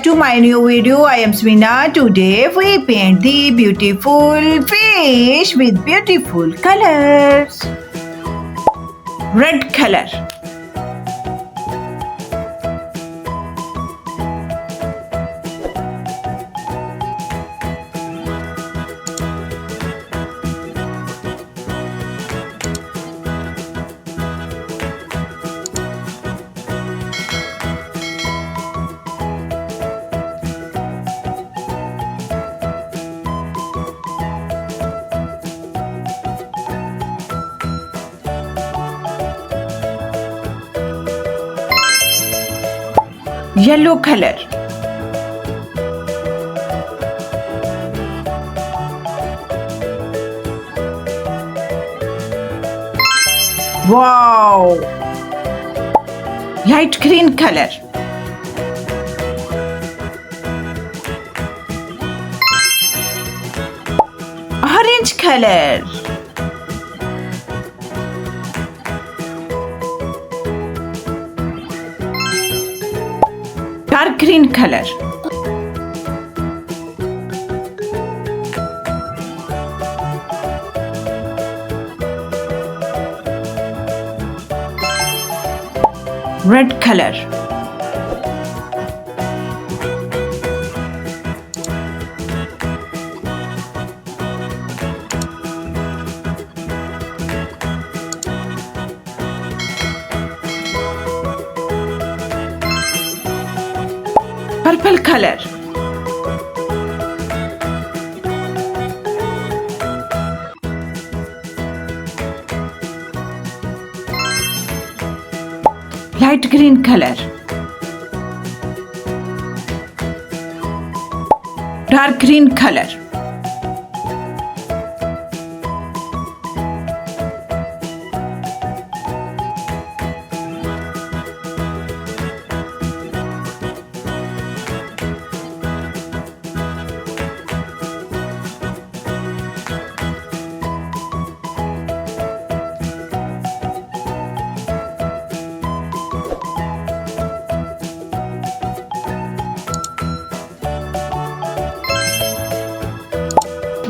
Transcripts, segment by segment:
to my new video. I am Smina. Today we paint the beautiful fish with beautiful colors. Red color, yellow color, wow, light green color, orange color, dark green color, red color, purple color, light green color, dark green color,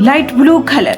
light blue color,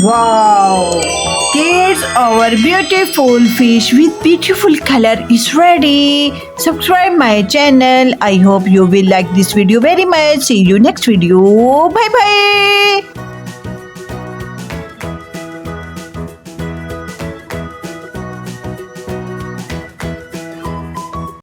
wow! Kids, our beautiful fish with beautiful color is ready. Subscribe my channel. I hope you will like this video very much. See you next video. Bye bye.